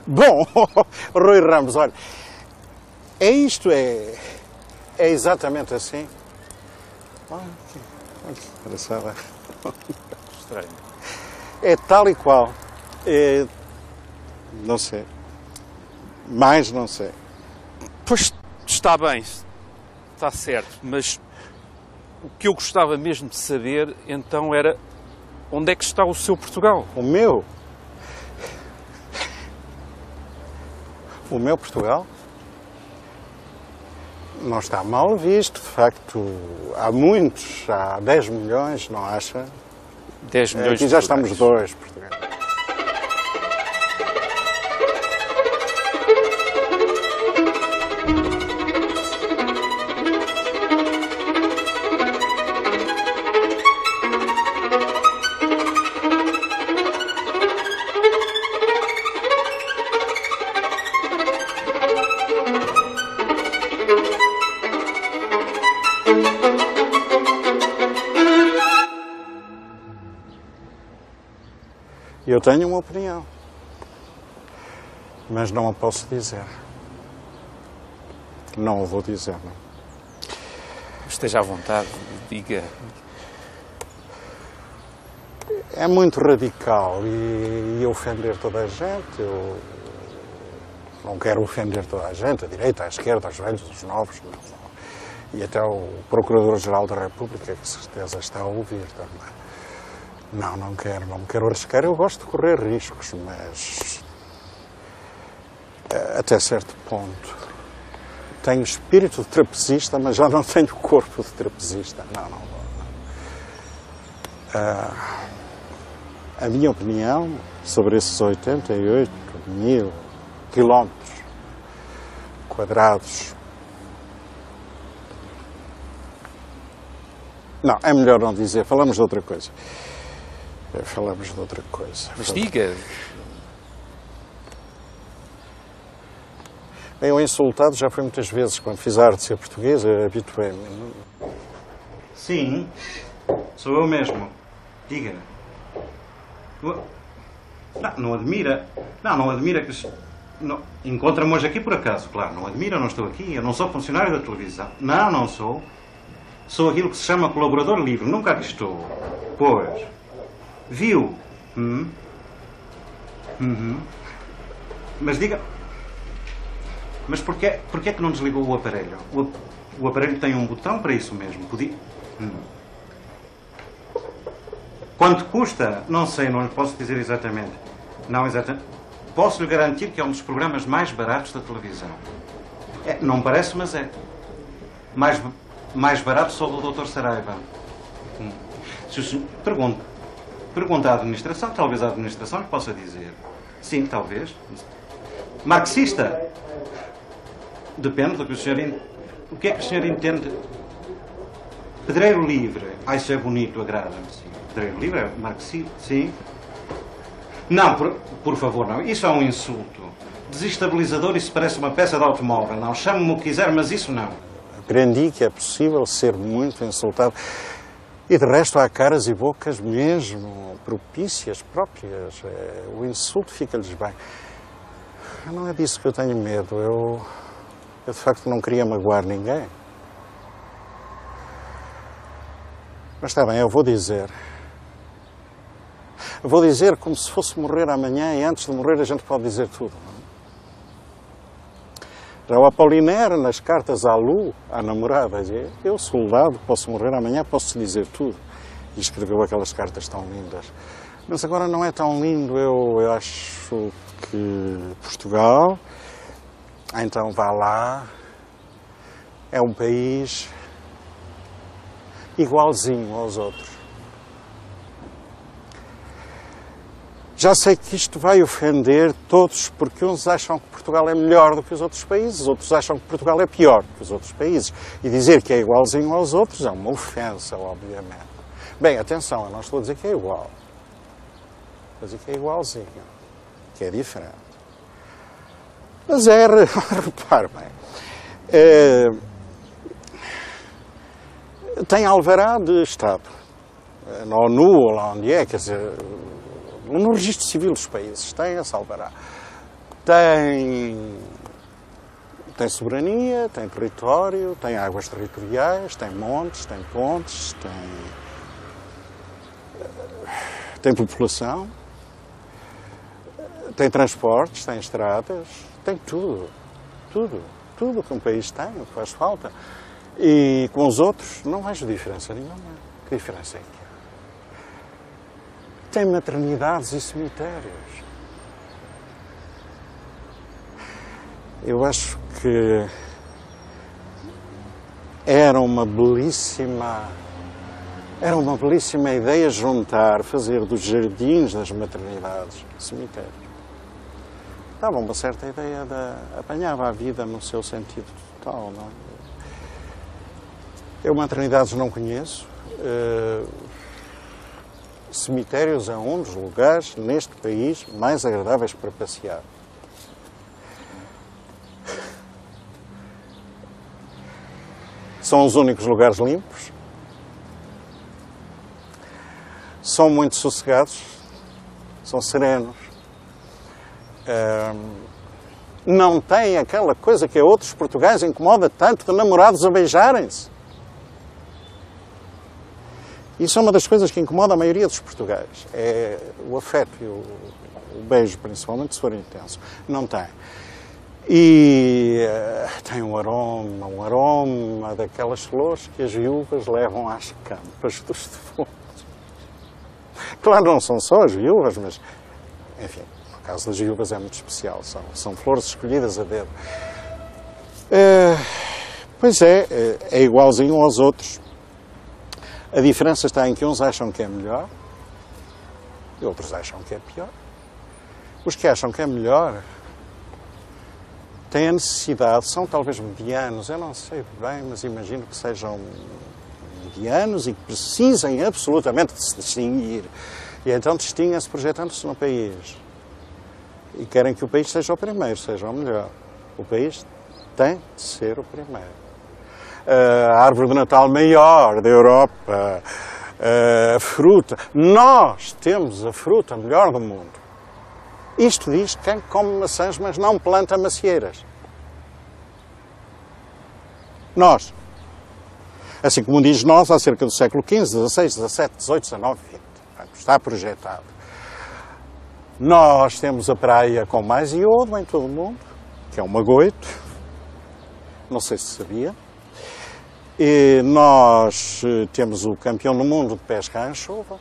Bom, Rui Ramos, olha, é exatamente assim. Olha que engraçado. Estranho. É tal e qual. Não sei. Mais não sei. Pois está bem, está certo, mas o que eu gostava mesmo de saber então era onde é que está o seu Portugal? O meu? O meu Portugal? Não está mal visto, de facto. Há muitos, há 10 milhões, não acha? 10 milhões Aqui de já Portugais. estamos dois, Portugal. Eu tenho uma opinião, mas não a posso dizer. Não a vou dizer, não. Esteja à vontade, diga. É muito radical e ofender toda a gente. Eu não quero ofender toda a gente, a direita, a esquerda, os velhos, os novos. Não. E até o Procurador-Geral da República, que certeza está a ouvir também. Não me quero arriscar. Eu gosto de correr riscos, mas até certo ponto. Tenho espírito de trapezista, mas já não tenho corpo de trapezista. Não. A minha opinião sobre esses 88 mil quilómetros quadrados... Não, é melhor não dizer. Falamos de outra coisa. Mas diga. Bem, eu insultado já fui muitas vezes. Quando fiz a arte de ser português, habituei-me. Sim, sou eu mesmo. Diga. Não admira. Não admira que... Encontra-me hoje aqui por acaso, claro. Não admira, não estou aqui. Eu não sou funcionário da televisão. Não sou. Sou aquilo que se chama colaborador livre. Nunca aqui estou. Pois. Viu? Mas diga... Mas porquê é que não desligou o aparelho? O aparelho tem um botão para isso mesmo. Podia... Quanto custa? Não sei, não lhe posso dizer exatamente. Não exatamente. Posso lhe garantir que é um dos programas mais baratos da televisão. Não me parece, mas é. Mais barato só do Dr. Saraiva. Se o senhor... Pergunta à administração, talvez a administração lhe possa dizer. Sim, talvez. Marxista? Depende do que o senhor... O que é que o senhor entende? Pedreiro livre. Isso é bonito, agrada-me. Pedreiro livre é marxista, sim. Não, por favor, não. Isso é um insulto. Desestabilizador, isso parece uma peça de automóvel. Não, chame-me o que quiser, mas isso não. Aprendi que é possível ser muito insultado. E de resto há caras e bocas mesmo propícias, próprias. O insulto fica-lhes bem. Não é disso que eu tenho medo. Eu de facto não queria magoar ninguém. Mas está bem, eu vou dizer. Eu vou dizer como se fosse morrer amanhã e antes de morrer a gente pode dizer tudo. Já o Apollinaire, nas cartas à Lu, à namorada, dizia: eu, soldado, posso morrer amanhã, posso dizer tudo. E escreveu aquelas cartas tão lindas. Mas agora não é tão lindo. Eu acho que Portugal, então vá lá, é um país igualzinho aos outros. Já sei que isto vai ofender todos, porque uns acham que Portugal é melhor do que os outros países, outros acham que Portugal é pior do que os outros países. E dizer que é igualzinho aos outros é uma ofensa, obviamente. Bem, atenção, eu não estou a dizer que é igual. Estou a dizer que é igualzinho, que é diferente. Mas repare bem, tem alvará de Estado, na ONU ou lá onde é, quer dizer... No registro civil dos países tem esse alvará. tem soberania, tem território, tem águas territoriais, tem montes, tem pontes, tem população, tem transportes, tem estradas, tem tudo que um país tem, o que faz falta. E com os outros não vejo diferença nenhuma. Que diferença é que há? Tem maternidades e cemitérios. Eu acho que era uma belíssima ideia juntar, fazer dos jardins das maternidades cemitérios. Dava uma certa ideia, apanhava a vida no seu sentido total, não é? Eu maternidades não conheço. Cemitérios é um dos lugares neste país mais agradáveis para passear. São os únicos lugares limpos. São muito sossegados. São serenos. Não têm aquela coisa que a outros portugueses incomoda tanto, de namorados a beijarem-se. Isso é uma das coisas que incomoda a maioria dos portugueses. É o afeto e o beijo, principalmente, se for intenso. Não tem. E tem um aroma daquelas flores que as viúvas levam às campas dos defuntos. Claro, não são só as viúvas, mas, enfim, no caso das viúvas é muito especial. São flores escolhidas a dedo. Pois é igualzinho aos outros. A diferença está em que uns acham que é melhor e outros acham que é pior. Os que acham que é melhor têm a necessidade, são talvez medianos, eu não sei bem, mas imagino que sejam medianos e que precisem absolutamente de se distinguir. E então distinguem-se projetando-se no país. E querem que o país seja o primeiro, seja o melhor. O país tem de ser o primeiro. A árvore de Natal maior da Europa, a fruta. Nós temos a fruta melhor do mundo. Isto diz quem come maçãs, mas não planta macieiras. Nós. Assim como diz nós, há cerca do século XV, XVI, XVII, XVIII, XIX, XX. Está projetado. Nós temos a praia com mais iodo em todo o mundo, que é o Magoito. Não sei se sabia. E nós temos o campeão do mundo de pesca à anchova.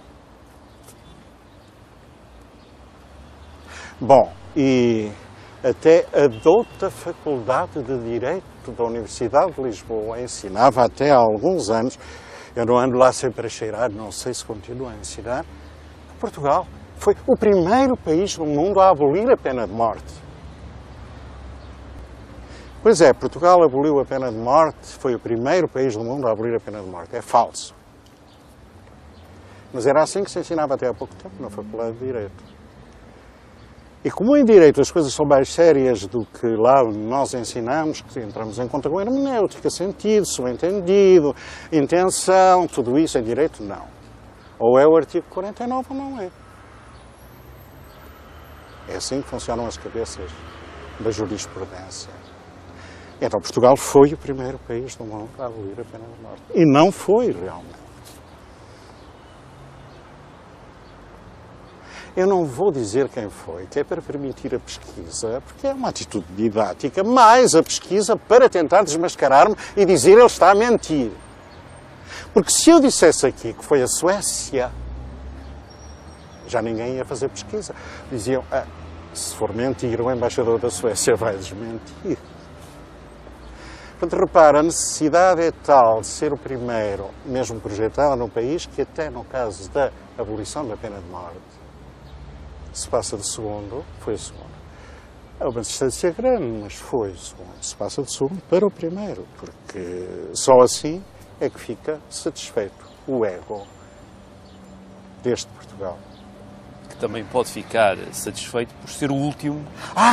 Bom, e até a douta Faculdade de Direito da Universidade de Lisboa ensinava até há alguns anos, eu não ando lá sempre a cheirar, não sei se continua a ensinar, que Portugal foi o primeiro país do mundo a abolir a pena de morte. Pois é, Portugal aboliu a pena de morte, foi o primeiro país do mundo a abolir a pena de morte. É falso. Mas era assim que se ensinava até há pouco tempo na Faculdade de Direito. E como em Direito as coisas são mais sérias do que lá nós ensinamos, que entramos em conta com hermenêutica, sentido, subentendido, intenção, tudo isso em Direito, não. Ou é o artigo 49 ou não é. É assim que funcionam as cabeças da jurisprudência. Então Portugal foi o primeiro país do mundo a abolir a pena de morte. E não foi realmente. Eu não vou dizer quem foi, que é para permitir a pesquisa, porque é uma atitude didática, mais a pesquisa para tentar desmascarar-me e dizer ele está a mentir. Porque se eu dissesse aqui que foi a Suécia, já ninguém ia fazer pesquisa. Diziam, se for mentir, o embaixador da Suécia vai desmentir. Portanto, repara, a necessidade é tal de ser o primeiro, mesmo projetado no país, que até no caso da abolição da pena de morte, se passa de segundo, foi o segundo. É uma distância grande, mas foi o segundo. Se passa de segundo para o primeiro, porque só assim é que fica satisfeito o ego deste Portugal. Que também pode ficar satisfeito por ser o último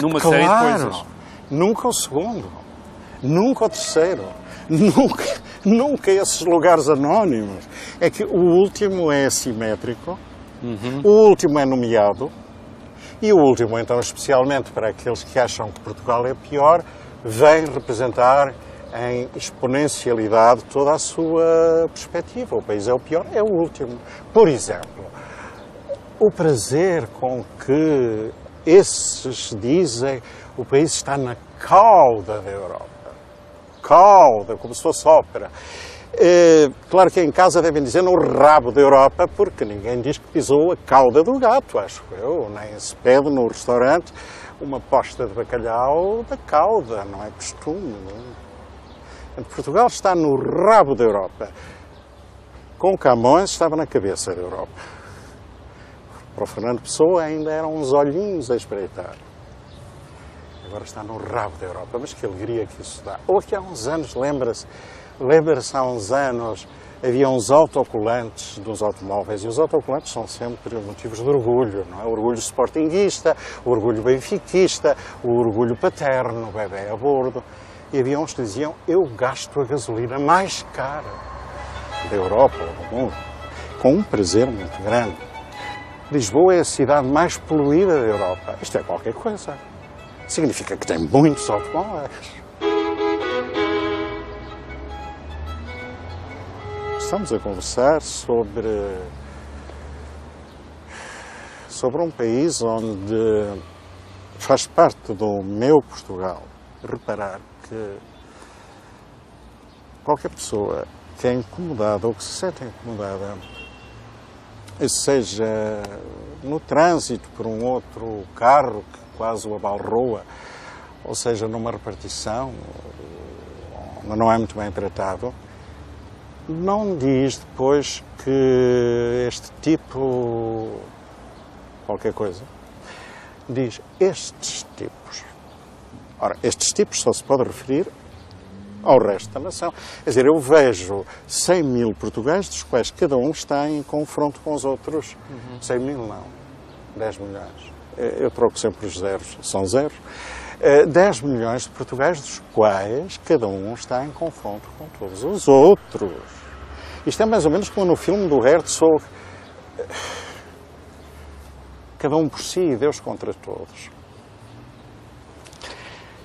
numa série de coisas. Nunca o segundo. Nunca o terceiro, nunca esses lugares anónimos. É que o último é assimétrico, o último é nomeado E o último, então, especialmente para aqueles que acham que Portugal é pior, vem representar em exponencialidade toda a sua perspectiva. O país é o pior, é o último. Por exemplo, o prazer com que esses dizem o país está na cauda da Europa. Cauda, como se fosse ópera. Claro que em casa devem dizer no rabo da Europa, porque ninguém diz que pisou a cauda do gato, acho eu. Nem se pede no restaurante uma posta de bacalhau da cauda, não é costume. Não é? Portugal está no rabo da Europa. Com Camões estava na cabeça da Europa. Para o Fernando Pessoa ainda eram uns olhinhos a espreitar. Agora está no rabo da Europa, mas que alegria que isso dá. Ou aqui há uns anos, lembra-se há uns anos, havia uns autocolantes dos automóveis, e os autocolantes são sempre motivos de orgulho, não é? O orgulho sportinguista, o orgulho benfiquista, o orgulho paterno, o bebê a bordo. E havia uns que diziam, eu gasto a gasolina mais cara da Europa ou do mundo, com um prazer muito grande. Lisboa é a cidade mais poluída da Europa. Isto é qualquer coisa. Significa que tem muitos automóveis. Estamos a conversar sobre um país onde faz parte do meu Portugal reparar que qualquer pessoa que é incomodada ou que se sente incomodada, seja no trânsito por um outro carro que quase o abalroa, ou seja numa repartição, onde não é muito bem tratado, não diz depois que este tipo, qualquer coisa, diz estes tipos. Ora, estes tipos só se pode referir ao resto da nação. Quer dizer, eu vejo 100 mil portugueses, dos quais cada um está em confronto com os outros. 100 mil não, 10 milhões. Eu troco sempre os zeros, são zeros. 10 milhões de portugueses, dos quais cada um está em confronto com todos os outros. Isto é mais ou menos como no filme do Herzog, cada um por si e Deus contra todos.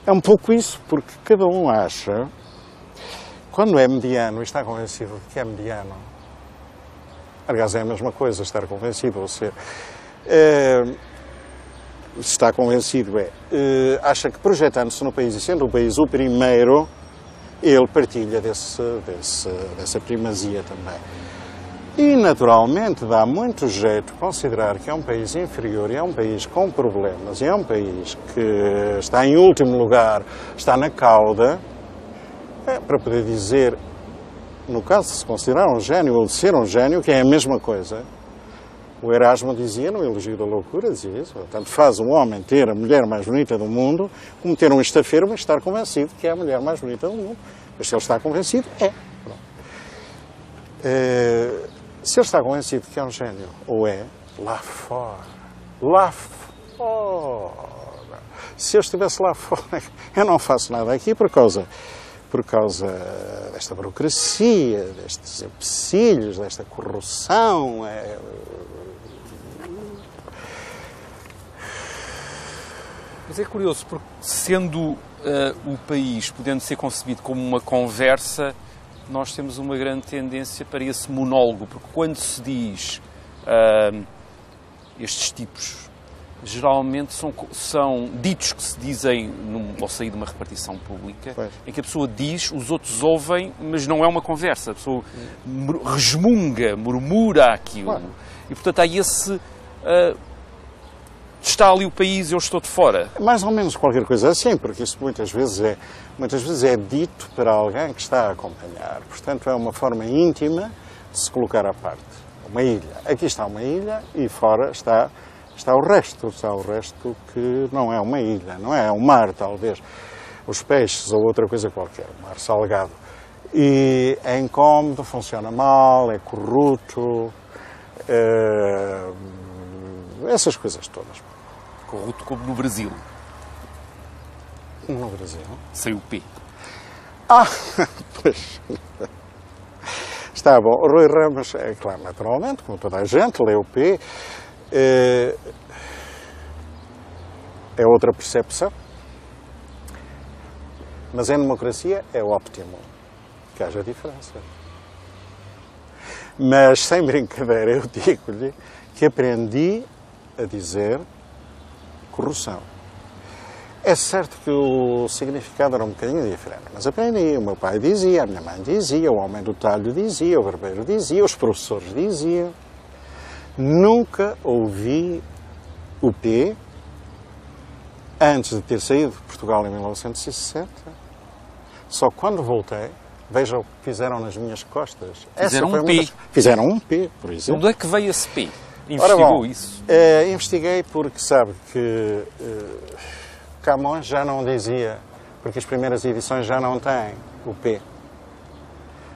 É um pouco isso, porque cada um acha, quando é mediano e está convencido de que é mediano, aliás, é a mesma coisa, estar convencido ou ser... está convencido acha que projetando-se no país e sendo o país o primeiro, ele partilha dessa primazia também. E, naturalmente, dá muito jeito considerar que é um país inferior e é um país com problemas e é um país que está em último lugar, está na cauda, para poder dizer, no caso de se considerar um gênio ou de ser um gênio, que é a mesma coisa. O Erasmo dizia, no Elogio da Loucura, dizia isso, tanto faz um homem ter a mulher mais bonita do mundo, como ter um estafermo e estar convencido que é a mulher mais bonita do mundo. Mas se ele está convencido, é. Se ele está convencido que é um gênio, ou é, lá fora. Lá fora. Se eu estivesse lá fora, eu não faço nada aqui por causa desta burocracia, destes empecilhos, desta corrupção. Mas é curioso, porque sendo o país podendo ser concebido como uma conversa, nós temos uma grande tendência para esse monólogo, porque quando se diz estes tipos, geralmente são ditos que se dizem ao sair de uma repartição pública, pois, em que a pessoa diz, os outros ouvem, mas não é uma conversa, a pessoa resmunga, murmura aquilo. Claro. E portanto há esse... está ali o país e eu estou de fora. Mais ou menos qualquer coisa assim, porque isso muitas vezes é dito para alguém que está a acompanhar. Portanto, é uma forma íntima de se colocar à parte. Uma ilha. Aqui está uma ilha e fora está o resto. Está o resto que não é uma ilha, não é? É um mar, talvez. Os peixes ou outra coisa qualquer. Um mar salgado. E é incómodo, funciona mal, é corrupto. Essas coisas todas. Corrupto como no Brasil. No Brasil? Sem o P. Pois. Está bom. O Rui Ramos, é claro, naturalmente, como toda a gente, lê o P. é outra percepção. Mas em democracia é óptimo que haja diferença. Mas, sem brincadeira, eu digo-lhe que aprendi a dizer corrupção. É certo que o significado era um bocadinho diferente, mas aprendi. O meu pai dizia, a minha mãe dizia, o homem do talho dizia, o barbeiro dizia, os professores diziam. Nunca ouvi o P antes de ter saído de Portugal em 1960. Só quando voltei, veja o que fizeram nas minhas costas. Fizeram um P. Fizeram um P, por exemplo. Onde é que veio esse P? Investigou isso? Investiguei porque sabe que Camões já não dizia, porque as primeiras edições já não têm o P.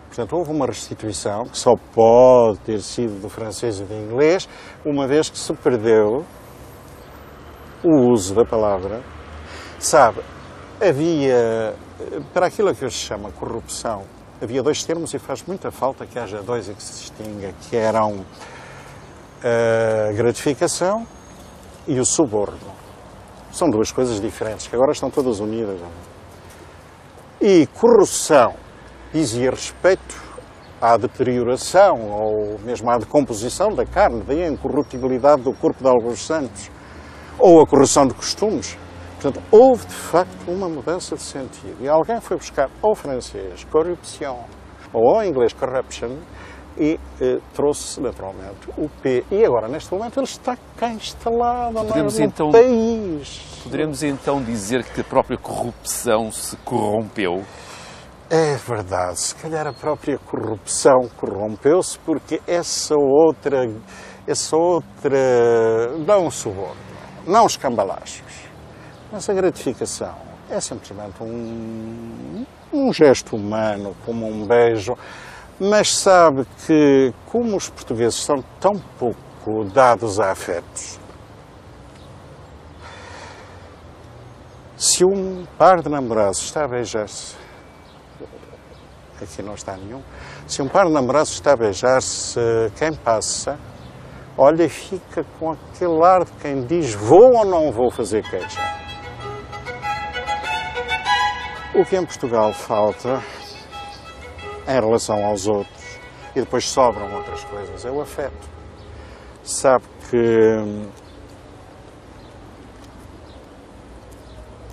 Portanto, houve uma restituição que só pode ter sido do francês e do inglês, uma vez que se perdeu o uso da palavra. Sabe, havia, para aquilo que hoje se chama corrupção, havia dois termos e faz muita falta que haja dois e que se distinga, que eram a gratificação e o suborno. São duas coisas diferentes, que agora estão todas unidas. E corrupção dizia respeito à deterioração ou mesmo à decomposição da carne, daí a incorruptibilidade do corpo de alguns santos, ou a correção de costumes. Portanto, houve de facto uma mudança de sentido. E alguém foi buscar ao francês corruption ou ao inglês corruption e trouxe naturalmente o P. E agora, neste momento, ele está cá instalado no país. Poderemos então dizer que a própria corrupção se corrompeu? É verdade, se calhar a própria corrupção corrompeu-se porque essa outra, não o suborno, não os cambalachos, mas a gratificação é simplesmente um gesto humano, como um beijo, mas sabe que como os portugueses são tão pouco dados a afetos, se um par de namorados está a beijar-se, aqui não está nenhum, se um par de namorados está a beijar-se, quem passa, olha e fica com aquele ar de quem diz vou ou não vou fazer queixa. O que em Portugal falta, em relação aos outros, e depois sobram outras coisas, é o afeto. Sabe que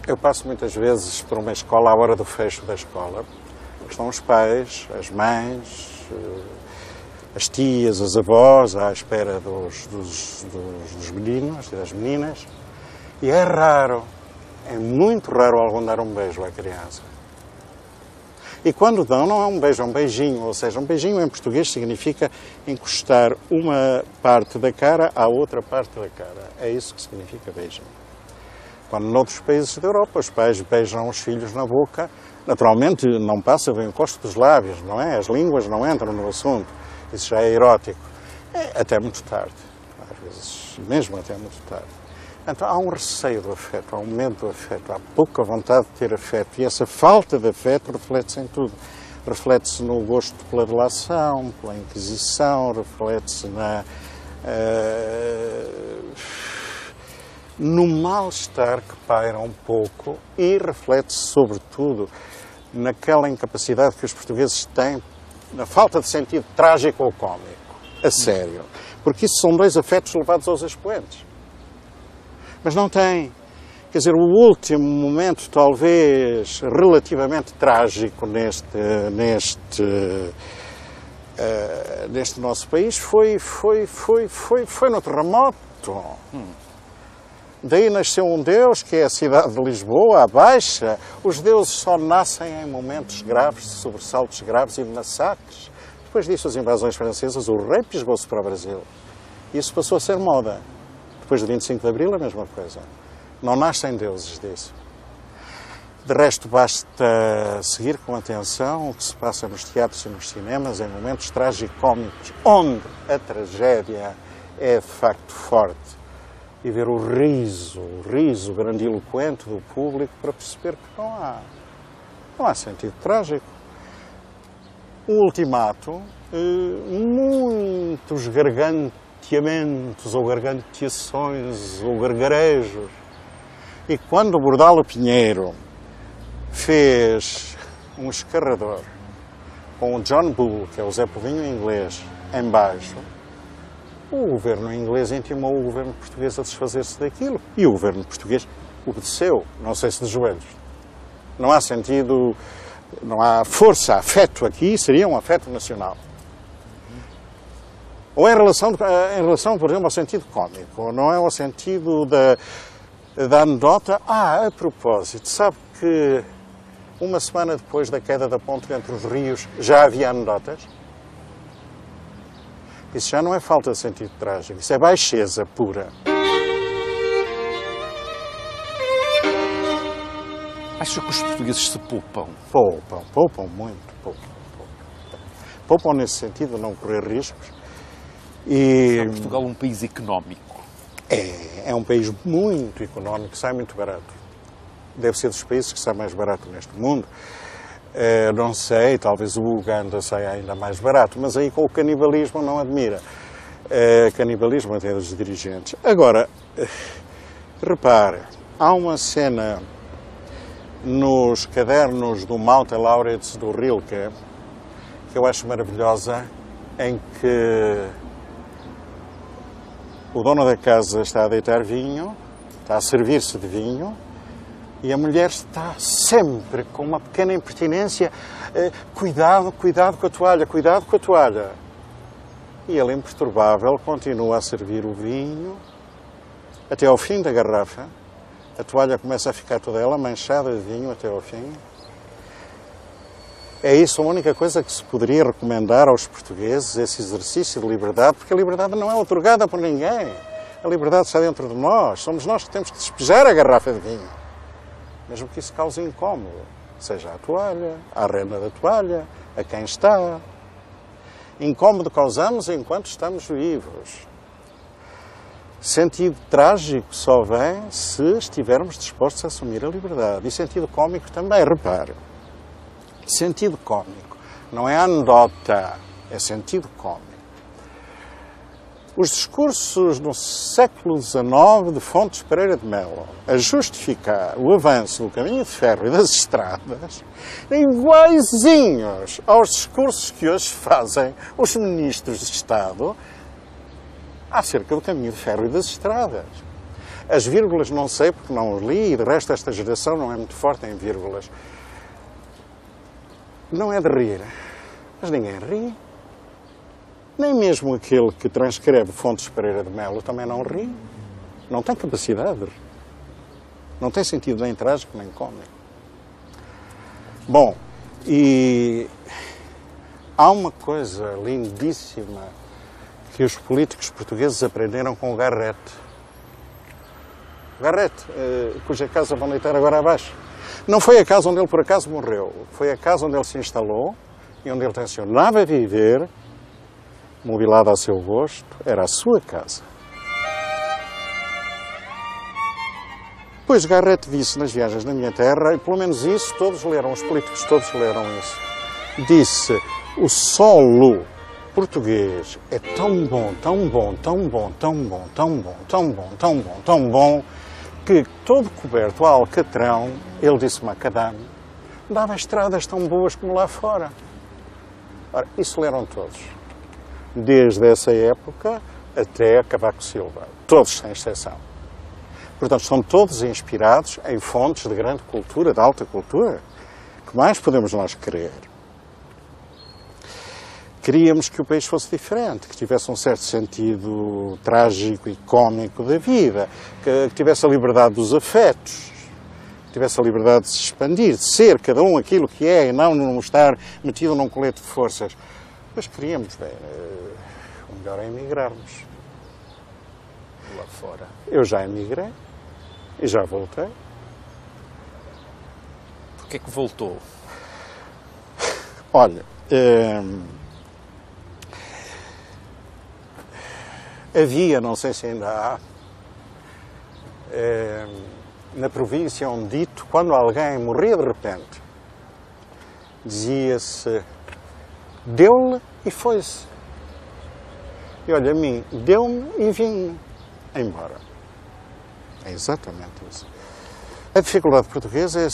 eu passo muitas vezes por uma escola à hora do fecho da escola. Estão os pais, as mães, as tias, as avós, à espera dos meninos e das meninas. E é raro, é muito raro algum dar um beijo à criança. E quando dão, não é um beijo, é um beijinho. Ou seja, um beijinho em português significa encostar uma parte da cara à outra parte da cara. É isso que significa beijinho. Quando noutros países da Europa os pais beijam os filhos na boca, naturalmente não passa bem o encosto dos lábios, não é? As línguas não entram no assunto. Isso já é erótico. É até muito tarde. Às vezes, mesmo até muito tarde. Então há um receio do afeto, há um medo do afeto, há pouca vontade de ter afeto. E essa falta de afeto reflete-se em tudo. Reflete-se no gosto pela delação, pela inquisição, reflete-se no mal-estar que paira um pouco e reflete-se, sobretudo, naquela incapacidade que os portugueses têm, na falta de sentido trágico ou cómico, a sério. Porque isso são dois afetos levados aos expoentes. Mas não tem. Quer dizer, o último momento, talvez, relativamente trágico neste nosso país foi no terremoto. Daí nasceu um Deus, que é a cidade de Lisboa, a Baixa. Os deuses só nascem em momentos graves, de sobressaltos graves e de massacres. Depois disso, as invasões francesas, o rei pisgou-se para o Brasil. Isso passou a ser moda. Depois do 25 de Abril, a mesma coisa. Não nascem deuses disso. De resto, basta seguir com atenção o que se passa nos teatros e nos cinemas em momentos tragicómicos, onde a tragédia é de facto forte. E ver o riso grandiloquente do público para perceber que não há sentido trágico. O ultimato, muitos garganteamentos ou garganteações ou gargarejos E quando o Bordalo Pinheiro fez um escarrador com o John Bull, que é o Zé Povinho inglês, em baixo, o governo inglês intimou o governo português a desfazer-se daquilo. E o governo português obedeceu, não sei se de joelhos. Não há sentido, não há força, afeto aqui, seria um afeto nacional. Ou em relação, por exemplo, ao sentido cómico, não é ao sentido da anedota. A propósito, sabe que uma semana depois da queda da ponte entre os rios já havia anedotas? Isso já não é falta de sentido trágico, isso é baixeza pura. Acha que os portugueses se poupam? Poupam muito, poupam nesse sentido, não correr riscos. E é Portugal um país económico? É um país muito económico, sai muito barato. Deve ser dos países que sai mais barato neste mundo. Não sei, talvez o Uganda saia ainda mais barato, mas aí com o canibalismo não admira. Canibalismo até dos dirigentes. Agora, repare, há uma cena nos cadernos do Malte Lauritz do Rilke que eu acho maravilhosa, em que o dono da casa está a deitar vinho, está a servir-se de vinho, e a mulher está sempre com uma pequena impertinência. Cuidado com a toalha, cuidado com a toalha. E ele, imperturbável, continua a servir o vinho até ao fim da garrafa. A toalha começa a ficar toda ela manchada de vinho até ao fim. É isso a única coisa que se poderia recomendar aos portugueses, esse exercício de liberdade, porque a liberdade não é outorgada por ninguém. A liberdade está dentro de nós. Somos nós que temos que despejar a garrafa de vinho. Mesmo que isso cause incómodo, seja à toalha, à renda da toalha, a quem está. Incómodo causamos enquanto estamos vivos. Sentido trágico só vem se estivermos dispostos a assumir a liberdade. E sentido cómico também, repare. Sentido cómico não é anedota, é sentido cómico. Os discursos no século XIX de Fontes Pereira de Melo a justificar o avanço do caminho de ferro e das estradas, iguaizinhos aos discursos que hoje fazem os ministros de Estado acerca do caminho de ferro e das estradas. As vírgulas não sei porque não os li, e de resto esta geração não é muito forte em vírgulas. Não é de rir, mas ninguém ri. Nem mesmo aquele que transcreve Fontes Pereira de Melo também não ri. Não tem capacidade de rir. Não tem sentido nem trágico nem cómico. Bom, e há uma coisa lindíssima que os políticos portugueses aprenderam com o Garrett. Garrett, cuja casa vão deitar agora abaixo. Não foi a casa onde ele por acaso morreu, foi a casa onde ele se instalou e onde ele tencionava viver, mobilado a seu gosto, era a sua casa. Pois Garrett disse nas Viagens da Minha Terra, e pelo menos isso todos leram, os políticos todos leram isso, disse: o solo português é tão bom, tão bom, tão bom, tão bom, tão bom, tão bom, tão bom, tão bom, que todo coberto a alcatrão, ele disse macadame, dava estradas tão boas como lá fora. Ora, isso leram todos. Desde essa época até Cavaco Silva. Todos, sem exceção. Portanto, são todos inspirados em fontes de grande cultura, de alta cultura. O que mais podemos nós querer? Queríamos que o país fosse diferente, que tivesse um certo sentido trágico e cómico da vida, que tivesse a liberdade dos afetos, que tivesse a liberdade de se expandir, de ser cada um aquilo que é e não estar metido num colete de forças. Mas queríamos, bem, o melhor é emigrarmos. Lá fora. Eu já emigrei e já voltei. Porquê é que voltou? Olha, havia, não sei se ainda há, na província um dito, quando alguém morria de repente, dizia-se: deu-lhe e foi-se. E olha, a mim, deu-me e vim embora. É exatamente isso. A dificuldade portuguesa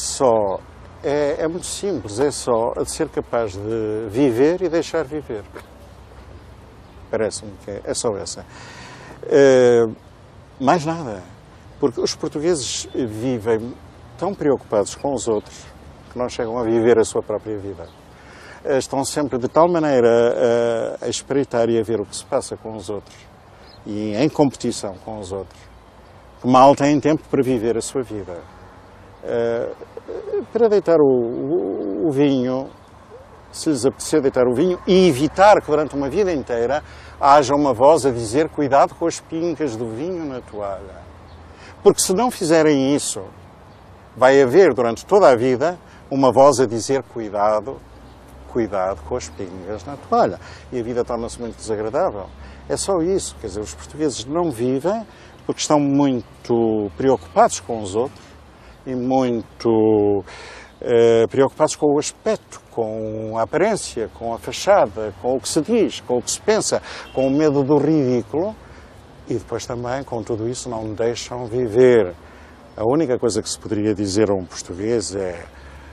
é muito simples, é só a de ser capaz de viver e deixar viver. Parece-me que é só essa. Mais nada. Porque os portugueses vivem tão preocupados com os outros que não chegam a viver a sua própria vida. Estão sempre de tal maneira a espreitar e a ver o que se passa com os outros e em competição com os outros, que mal têm tempo para viver a sua vida. Para deitar o vinho, se lhes apetecer deitar o vinho, e evitar que durante uma vida inteira haja uma voz a dizer cuidado com as pingas do vinho na toalha. Porque se não fizerem isso, vai haver durante toda a vida uma voz a dizer cuidado com as pingas na toalha. E a vida torna-se muito desagradável. É só isso. Quer dizer, os portugueses não vivem porque estão muito preocupados com os outros e muito preocupados com o aspecto, com a aparência, com a fachada, com o que se diz, com o que se pensa, com o medo do ridículo e depois também, com tudo isso, não deixam viver. A única coisa que se poderia dizer a um português é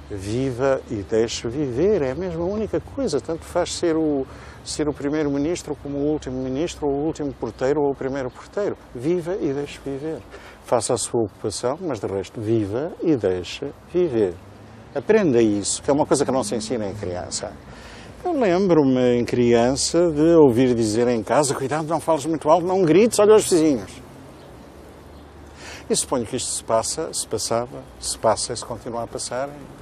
viva e deixe viver, é mesmo a única coisa, tanto faz ser o primeiro-ministro como o último ministro, ou o último porteiro ou o primeiro porteiro. Viva e deixe viver. Faça a sua ocupação, mas de resto viva e deixe viver. Aprenda isso, que é uma coisa que não se ensina em criança. Eu lembro-me em criança de ouvir dizer em casa, cuidado, não fales muito alto, não grites, olha os vizinhos. E suponho que isto se passa e se continua a passar em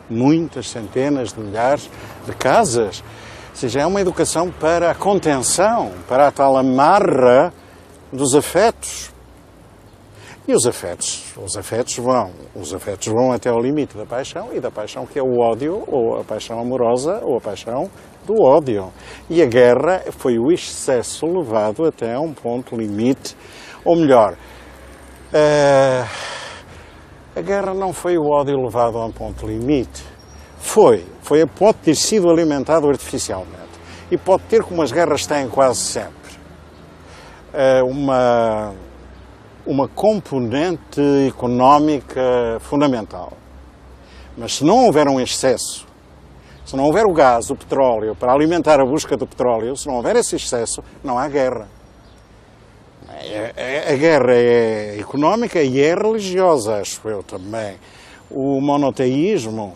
muitas centenas de milhares de casas. Ou seja, é uma educação para a contenção, para a tal amarra dos afetos. E os afetos vão até ao limite da paixão, e da paixão que é o ódio, ou a paixão amorosa, ou a paixão do ódio. E a guerra foi o excesso levado até a um ponto limite, ou melhor, a guerra não foi o ódio levado a um ponto limite. Pode ter sido alimentado artificialmente. E pode ter, como as guerras têm quase sempre, uma componente económica fundamental. Mas se não houver um excesso, se não houver o gás, o petróleo, para alimentar a busca do petróleo, se não houver esse excesso, não há guerra. A guerra é económica e é religiosa, acho eu também. O monoteísmo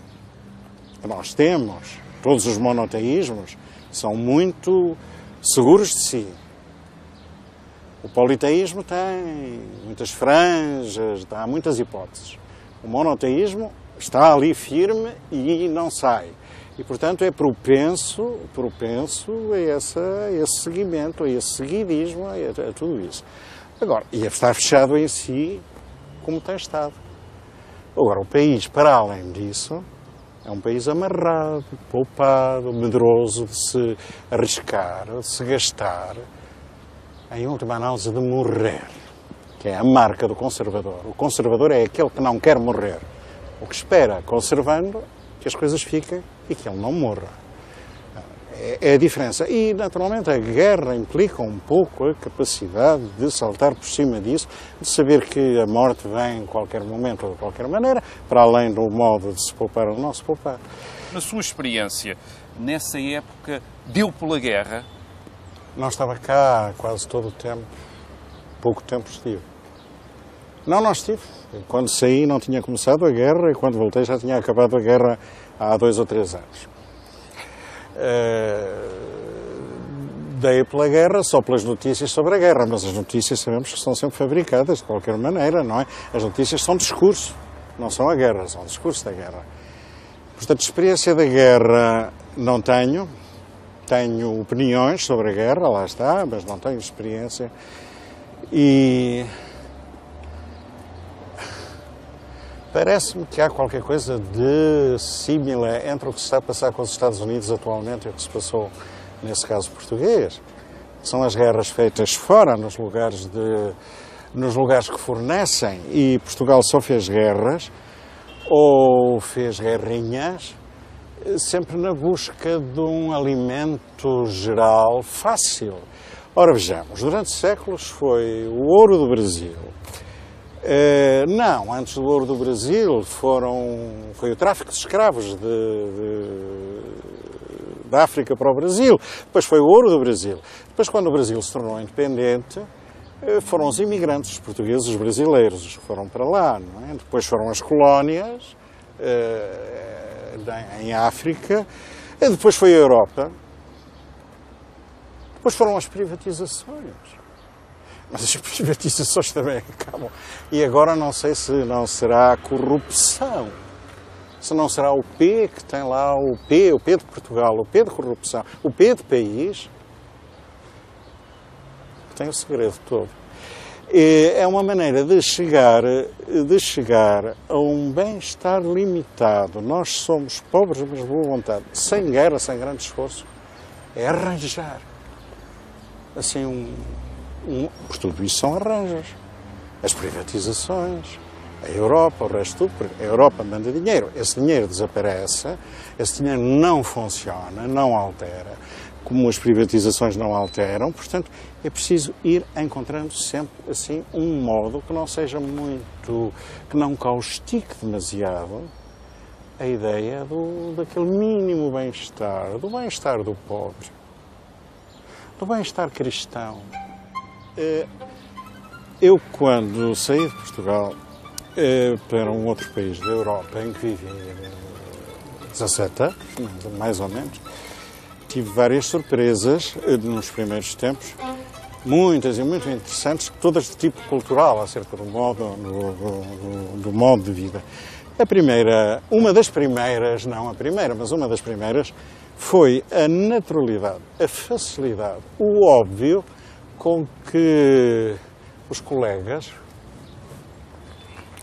que nós temos, todos os monoteísmos, são muito seguros de si. O politeísmo tem muitas franjas, há muitas hipóteses. O monoteísmo está ali firme e não sai. E, portanto, é propenso a esse seguimento, a esse seguidismo, a tudo isso. Agora, e está fechado em si, como tem estado. Agora, o país, para além disso, é um país amarrado, poupado, medroso de se arriscar, de se gastar, em última análise de morrer, que é a marca do conservador. O conservador é aquele que não quer morrer, o que espera, conservando, que as coisas fiquem e que ele não morra. É a diferença. E, naturalmente, a guerra implica um pouco a capacidade de saltar por cima disso, de saber que a morte vem em qualquer momento ou de qualquer maneira, para além do modo de se poupar ou não se poupar. Na sua experiência, nessa época, deu pela guerra? Não estava cá quase todo o tempo. Pouco tempo estive. Não estive. Quando saí não tinha começado a guerra e quando voltei já tinha acabado a guerra há 2 ou 3 anos. Dei pela guerra só pelas notícias sobre a guerra, mas as notícias sabemos que são sempre fabricadas de qualquer maneira, não é? As notícias são discurso, não são a guerra, são discurso da guerra. Portanto, experiência da guerra não tenho. Tenho opiniões sobre a guerra, lá está, mas não tenho experiência. E parece-me que há qualquer coisa de similar entre o que se está a passar com os Estados Unidos atualmente e o que se passou, nesse caso português. São as guerras feitas fora, nos lugares que fornecem, e Portugal só fez guerras, ou fez guerrinhas, sempre na busca de um alimento geral fácil. Ora, vejamos, durante séculos foi o ouro do Brasil, Não, antes do ouro do Brasil foi o tráfico de escravos da África para o Brasil, depois foi o ouro do Brasil. Depois, quando o Brasil se tornou independente, foram os imigrantes, os portugueses, os brasileiros, que foram para lá, não é? Depois foram as colónias em África, e depois foi a Europa, depois foram as privatizações. Mas as privatizações também acabam. E agora não sei se não será a corrupção, se não será o P que tem lá o P de Portugal, o P de corrupção, o P de país, que tem o segredo todo. É uma maneira de chegar a um bem-estar limitado. Nós somos pobres, mas de boa vontade, sem guerra, sem grande esforço. É arranjar. Assim, por tudo isso são arranjos. As privatizações, a Europa, o resto tudo, porque a Europa manda dinheiro, esse dinheiro desaparece, esse dinheiro não funciona, não altera, como as privatizações não alteram, portanto, é preciso ir encontrando sempre, assim, um modo que não seja muito, que não caustique demasiado a ideia daquele mínimo bem-estar, do bem-estar do pobre, do bem-estar cristão. Eu, quando saí de Portugal para um outro país da Europa, em que vivi 17 anos, mais ou menos, tive várias surpresas nos primeiros tempos, muitas e muito interessantes, todas de tipo cultural, acerca do modo de vida. A primeira, uma das primeiras, não a primeira, mas uma das primeiras, foi a naturalidade, a facilidade, o óbvio com que os colegas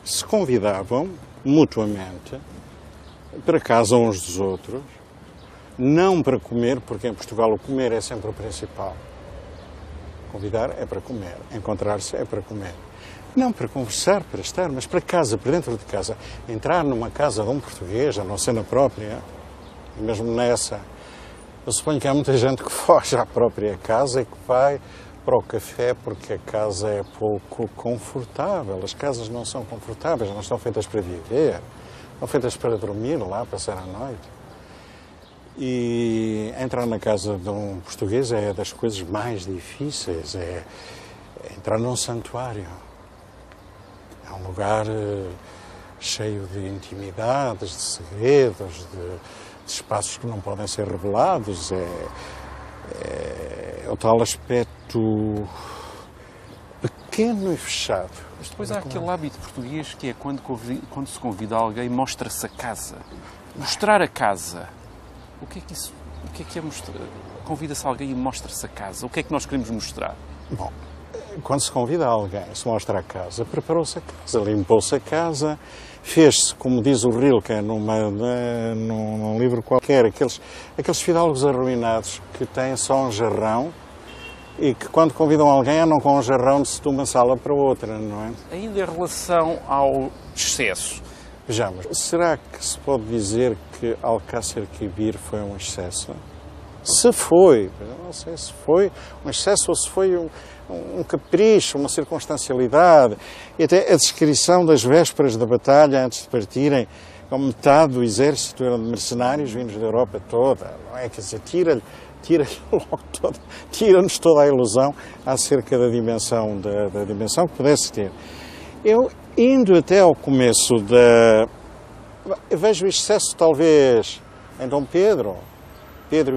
se convidavam mutuamente para casa uns dos outros, não para comer, porque em Portugal o comer é sempre o principal. Convidar é para comer, encontrar-se é para comer. Não para conversar, para estar, mas para casa, para dentro de casa. Entrar numa casa de um português, a não ser na própria, mesmo nessa. Eu suponho que há muita gente que foge à própria casa e que vai para o café porque a casa é pouco confortável. As casas não são confortáveis, não estão feitas para viver, estão feitas para dormir lá, passar a noite. E entrar na casa de um português é das coisas mais difíceis, é entrar num santuário. É um lugar cheio de intimidades, de segredos, de espaços que não podem ser revelados. É o tal aspecto pequeno e fechado. Mas depois há aquele hábito português que é quando se convida alguém, mostra-se a casa. Mostrar a casa. O que é que isso... O que é mostrar? Convida-se alguém e mostra-se a casa. O que é que nós queremos mostrar? Bom, quando se convida alguém, se mostra a casa, preparou-se a casa, limpou-se a casa, fez-se, como diz o Rilke num livro qualquer, aqueles fidalgos arruinados que têm só um jarrão e que quando convidam alguém andam com um jarrão de uma sala para outra, não é? Ainda em relação ao excesso. Vejamos, será que se pode dizer que Alcácer Quibir foi um excesso? Se foi, não sei se foi um excesso ou se foi um capricho, uma circunstancialidade. E até a descrição das vésperas da batalha, antes de partirem, com metade do exército eram de mercenários vindos da Europa toda, não é? Quer dizer, tira-nos toda a ilusão acerca da dimensão que pudesse ter. Eu, indo até ao começo eu vejo o excesso talvez em Dom Pedro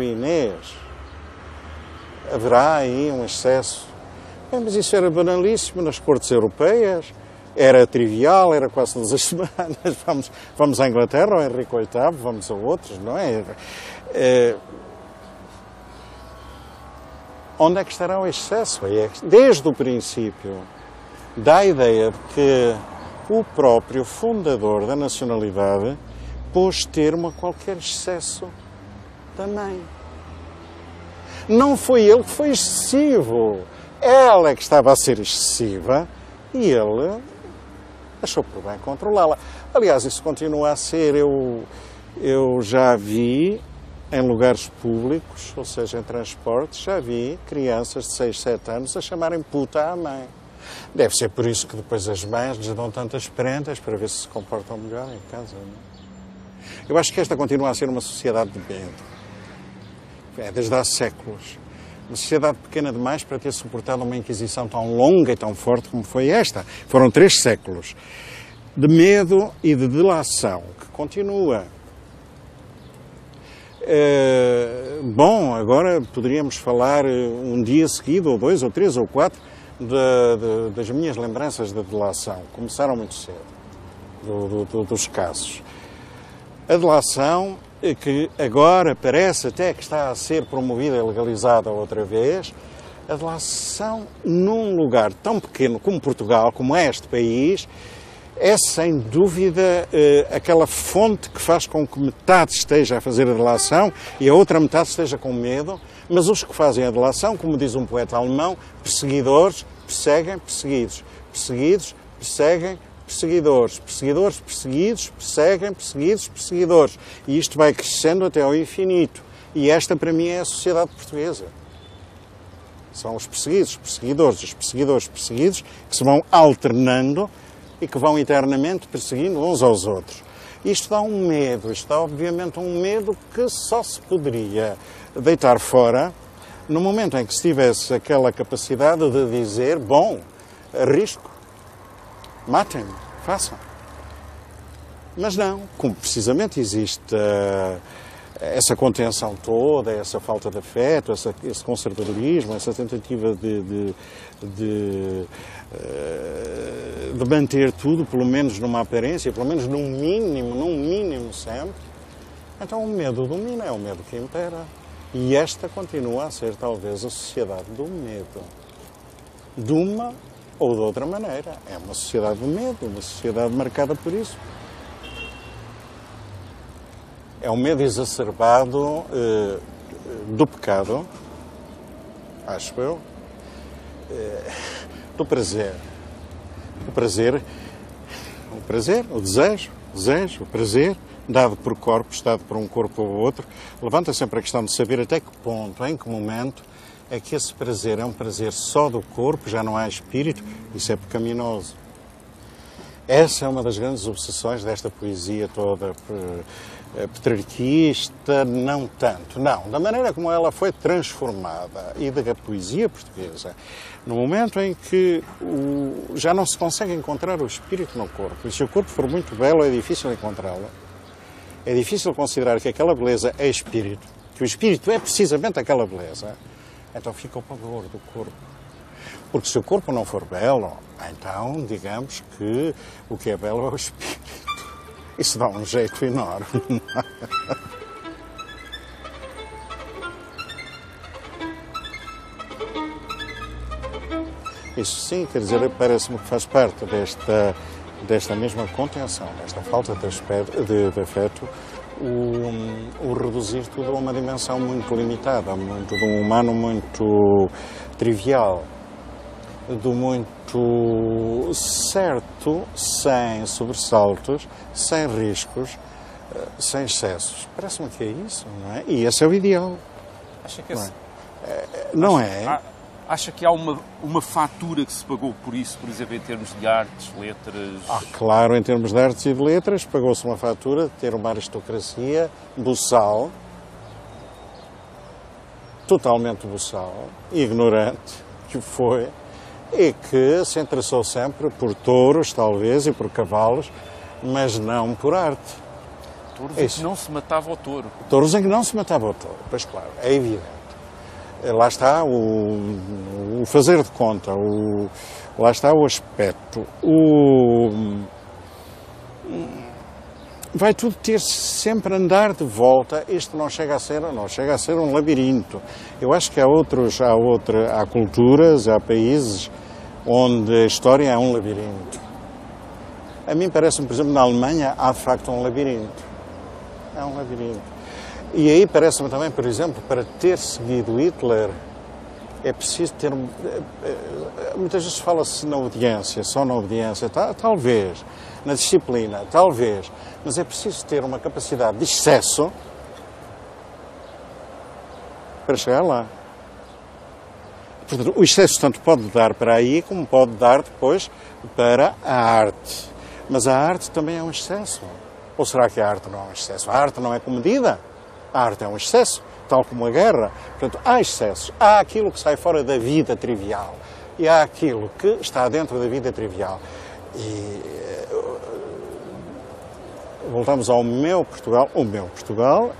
e Inês. Haverá aí um excesso. Bem, mas isso era banalíssimo nas cortes europeias, era trivial, era quase todas as semanas. Vamos à Inglaterra, ao Henrique VIII, vamos a outros, não é? Onde é que estará o excesso? Desde o princípio, dá a ideia de que o próprio fundador da nacionalidade pôs termo a qualquer excesso também. Não foi ele que foi excessivo. Ela é que estava a ser excessiva e ele achou por bem controlá-la. Aliás, isso continua a ser. Eu já vi em lugares públicos, ou seja, em transportes, já vi crianças de 6, 7 anos a chamarem puta à mãe. Deve ser por isso que depois as mães lhes dão tantas prendas para ver se comportam melhor em casa. Não? Eu acho que esta continua a ser uma sociedade de medo. É desde há séculos. Uma sociedade pequena demais para ter suportado uma Inquisição tão longa e tão forte como foi esta. Foram 3 séculos de medo e de delação, que continua. Bom, agora poderíamos falar um dia seguido, ou 2, ou 3, ou 4, das minhas lembranças da delação. Começaram muito cedo, dos casos. A delação, que agora parece até que está a ser promovida e legalizada outra vez, a delação num lugar tão pequeno como Portugal, como é este país, é sem dúvida aquela fonte que faz com que metade esteja a fazer a delação e a outra metade esteja com medo, mas os que fazem a delação, como diz um poeta alemão, perseguidores perseguem perseguidos, perseguidos perseguem perseguidores, perseguidores perseguidos perseguem perseguidos perseguidores, e isto vai crescendo até ao infinito. E esta para mim é a sociedade portuguesa. São os perseguidos, perseguidores, os perseguidores perseguidos, que se vão alternando e que vão eternamente perseguindo uns aos outros. Isto dá um medo, isto dá obviamente um medo que só se poderia deitar fora no momento em que se tivesse aquela capacidade de dizer, bom, arrisco, matem-me, façam. Mas não, como precisamente existe essa contenção toda, essa falta de afeto, esse conservadorismo, essa tentativa de manter tudo, pelo menos numa aparência, pelo menos num mínimo sempre, então o medo domina, é o medo que impera. E esta continua a ser talvez a sociedade do medo. De uma ou de outra maneira. É uma sociedade do medo, uma sociedade marcada por isso. É um medo exacerbado do pecado, acho eu, do prazer. O desejo, o prazer, dado por corpos, dado por um corpo ou outro, levanta sempre a questão de saber até que ponto, em que momento, é que esse prazer é um prazer só do corpo, já não há espírito, isso é pecaminoso. Essa é uma das grandes obsessões desta poesia toda petrarquista, não tanto, não, da maneira como ela foi transformada, e da poesia portuguesa, no momento em que já não se consegue encontrar o espírito no corpo, e se o corpo for muito belo é difícil encontrá-lo, é difícil considerar que aquela beleza é espírito, que o espírito é precisamente aquela beleza, então fica o pavor do corpo. Porque se o corpo não for belo, então digamos que o que é belo é o espírito. Isso dá um jeito enorme. Isso sim, quer dizer, parece-me que faz parte desta mesma contenção, desta falta de afeto, o reduzir tudo a uma dimensão muito limitada, de um humano muito trivial, do muito certo, sem sobressaltos, sem riscos, sem excessos. Parece-me que é isso, não é? E esse é o ideal. Acha que não é? Acha que há uma fatura que se pagou por isso, por exemplo, em termos de artes, letras? Claro, em termos de artes e de letras, pagou-se uma fatura de ter uma aristocracia buçal, totalmente buçal, ignorante, que foi, e que se interessou sempre por touros, talvez, e por cavalos, mas não por arte. Touros em que não se matava ao touro. Touros em que não se matava ao touro, pois claro, é evidente. Lá está o fazer de conta, lá está o aspecto, vai tudo ter sempre andar de volta. Isto não chega a ser um labirinto. Eu acho que há culturas, há países onde a história é um labirinto. A mim parece-me, por exemplo, na Alemanha há de facto um labirinto. É um labirinto. E aí parece-me também, por exemplo, para ter seguido Hitler, é preciso ter... Muitas vezes fala-se na obediência, só na obediência, talvez, na disciplina, talvez, mas é preciso ter uma capacidade de excesso para chegar lá. Portanto, o excesso tanto pode dar para aí como pode dar depois para a arte. Mas a arte também é um excesso. Ou será que a arte não é um excesso? A arte não é comedida. A arte é um excesso, tal como a guerra. Portanto, há excessos. Há aquilo que sai fora da vida trivial. E há aquilo que está dentro da vida trivial. E voltamos ao meu Portugal. O meu Portugal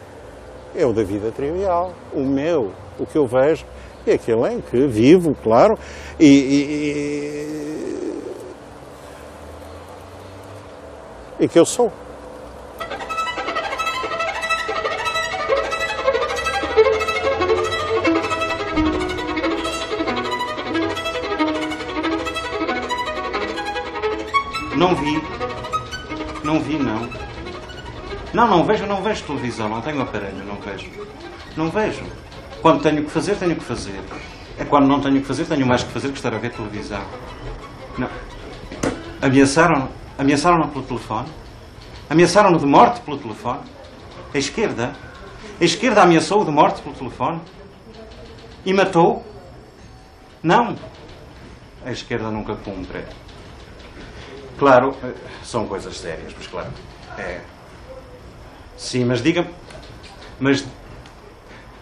é o da vida trivial. O que eu vejo, é aquele em que vivo, claro, e que eu sou. Não vi, não. Não vejo televisão, não tenho aparelho, não vejo. Quando tenho que fazer, tenho que fazer. É quando não tenho que fazer, tenho mais que fazer que estar a ver televisão. Não. Ameaçaram-no pelo telefone. Ameaçaram-no de morte pelo telefone. A esquerda ameaçou-o de morte pelo telefone. E matou. Não. A esquerda nunca cumpre. Claro, são coisas sérias, mas claro. Sim, mas diga-me...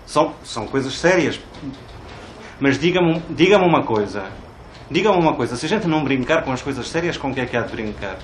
São coisas sérias. Mas diga-me uma coisa. Se a gente não brincar com as coisas sérias, com o que é que há de brincar?